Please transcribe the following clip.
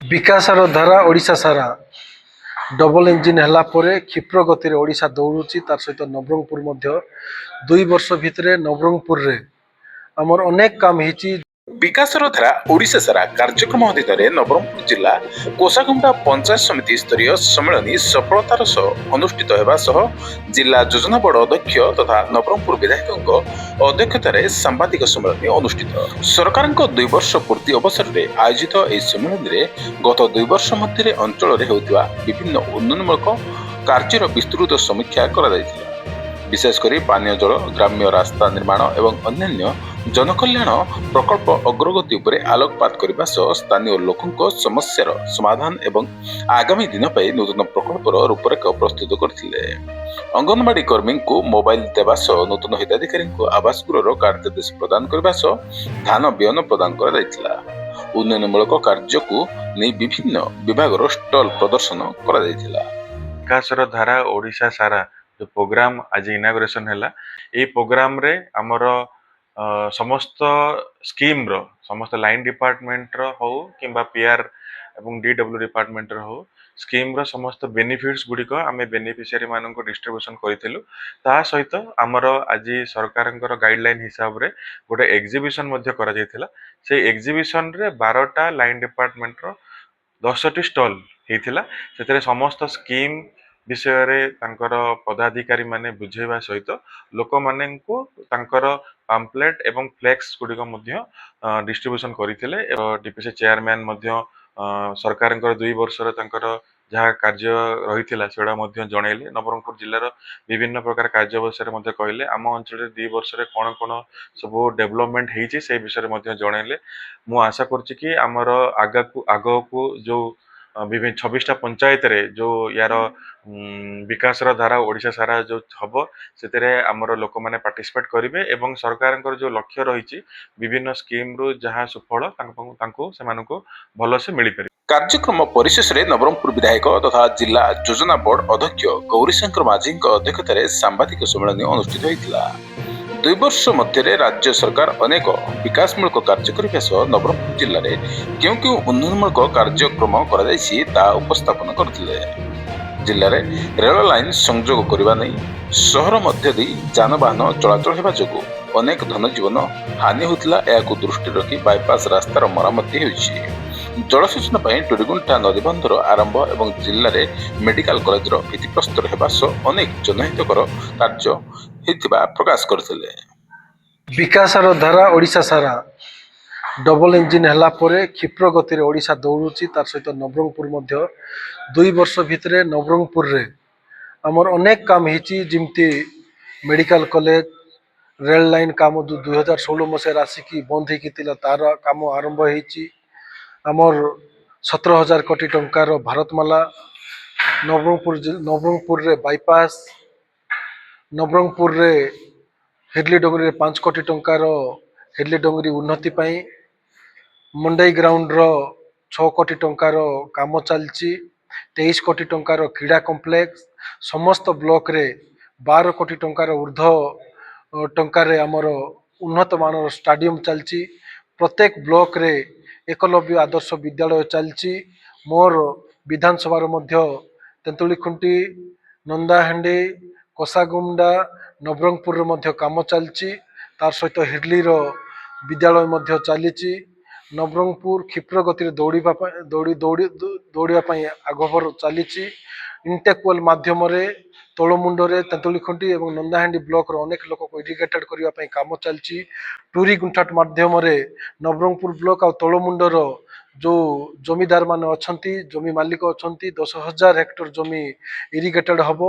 विकासर धारा ओडिशा सारा double engine है क्षिप्र गति ओडिशा दौड़ुची तार सहित नवरंगपुर मध्य 2 वर्ष भितर नवरंगपुर रे आमर अनेक काम होती। विकासर धारा ओडिशा सारा कार्यक्रम अधीन नवरंगपुर जिला कोसागुंडा पंचायत समिति स्तरीय सम्मेलन सफलतार सह अनुष्ठित होगा सह जिला योजना बोर्ड अध्यक्ष तथा नवरंगपुर विधायक अध्यक्षतार सांबादिक सम्मेलन अनुष्ठित। सरकार 2 वर्ष पूर्ति अवसर में आयोजित यह सम्मेलन में गत 2 वर्ष मध्य अंचल विभिन्न उन्नयनमूलक कार्यर विस्तृत समीक्षा कर विशेषकर पानीय जल ग्राम्य रास्ता निर्माण एवं अन्य जनकल्याण प्रकल्प अग्रगति उपरे आलोकपात करने सह स्थानीय लोकों समस्यार समाधान एवं आगामी दिन पर नूतन प्रकल्पर रूपरेख प्रस्तुत करते। अंगनवाड़ी कर्मी को मोबाइल देवा सह नूतन हिताधिकारी आवास गृह कार्यादेश प्रदान करने सह धान बिहन प्रदान कर उन्नयनमूलक कार्य को नहीं विभिन्न विभाग स्टल प्रदर्शन कर विकासर धारा ओडिशा सारा जो प्रोग्राम आज इनागुरेशन है ये प्रोग्राम रे आमर समस्त स्कीम रो समस्त लाइन डिपार्टमेंट रो हो किंबा पीआर एवं डीडब्ल्यू डिपार्टमेंट रो हो स्कीम रो समस्त बेनिफिट्स गुड़िक आम बेनिफिशियरी मान डिस्ट्रीब्यूशन करूँ। ता सहित आमर आज सरकार गाइडलाइन हिसाब रे गोटे एग्जिबिशन से एग्जिबिशन रे 12टा लाइन डिपार्टमेंट रो 10टी स्टल होता से समस्त स्कीम विषय रे तांकर पदाधिकारी माने बुझेबा सहित लोक माने को तांकर पाम्पलेट एवं फ्लेक्स गुड़िक डिस्ट्रीब्यूशन करथिले। डीपीसी चेयरमैन सरकार 2 वर्ष जहाँ कार्य रही से जनइले नवरंगपुर जिलार विभिन्न प्रकार कार्य विषय कहले आम अंचल 2 वर्ष कौन कौन सब डेवलपमेंट होती से विषय जनइले। मु आशा करुच्ची आमर आग को जो विभिन्न 26टा पंचायत रे जो यार विकासर धारा ओडिशा सारा जो हम से आमर लोक मैंने पार्टिसिपेट करेंगे एवं सरकार जो लक्ष्य रही विभिन्न स्कीम रु जहाँ सुफल से भल से मिल पारे। कार्यक्रम परिशेष में नवरंगपुर विधायक तथा जिला योजना बोर्ड अध्यक्ष गौरीशंकर माझी अध्यक्षतार सांबादिक सम्मेलन अनुष्ठित होता। 2 वर्ष मध्य राज्य सरकार अनेक विकासमूलक कार्य करने सह नवरंगपुर जिले में क्यों क्यों उन्नयनमूलक कार्यक्रम कर उपस्थापन करते। जिले में रेल लाइन संजोग करने नहीं सहर मध्य जानवाहन चलाचल होगा जो अनेक धनजीवन हानि होता दृष्टि रखी बाईपास रास्तार मरामती होती। जलसेचन टुरीगुंठा नदीबंधर आरंभ एवं जिले में मेडिकल कॉलेज भित्तिप्रस्तर होगा सह अनेक जनहितकर कार्य प्रकाश करते। विकासर धारा ओडिशा सारा डबल इंजिन है क्षिप्र गति ओडिशा दौड़ुची तार सहित नवरंगपुर मध्य 2 वर्ष भितर नवरंगपुर रे आमर अनेक काम होती जमती मेडिकल कॉलेज रेल लाइन काम 2016 मसीह आसिकी बंद होती तार काम आरंभ होती। आमर 17,000 कोटी टंकार भारतमाला नवरंगपुर रे बाईपास नवरंगपुर रे हिरली डोंगरी 5 कोटी टंकार हिरली डोंगरी उन्नति पाई मंडई ग्राउंड रो 6 कोटी टंकार काम चलची 23 कोटी टंकार क्रीड़ा कॉम्प्लेक्स समस्त ब्लॉक रे 12 कोटी टंकार ऊर्ध्व टंकार आमर उन्नत मानर स्टाडियम चलची। प्रत्येक ब्लॉक रे एकलव्य आदर्श विद्यालय चलची। मोर विधानसभा मध्य तेंतुलीखुंटी नंदाहांडी कोसागुंडा नवरंगपुर मध्य काम चलची तार सहित हिरली रो विद्यालय मध्य चलीची। नवरंगपुर क्षिप्र गति दौड़ा आगभर चलीची। इंटेक्वल माध्यम तोलमुंडरे तेंतुलीखुंटी और नंदाहांडी ब्लॉक रो अनेक लोक को इरिगेटेड करने काम चलची। टूरी गुंठाट माध्यम नवरंगपुर ब्लॉक और तोलमुंडर जो जमीदार मान अच्छा जमी मालिक अच्छा 10,000 हेक्टर जमी इरिगेटेड हम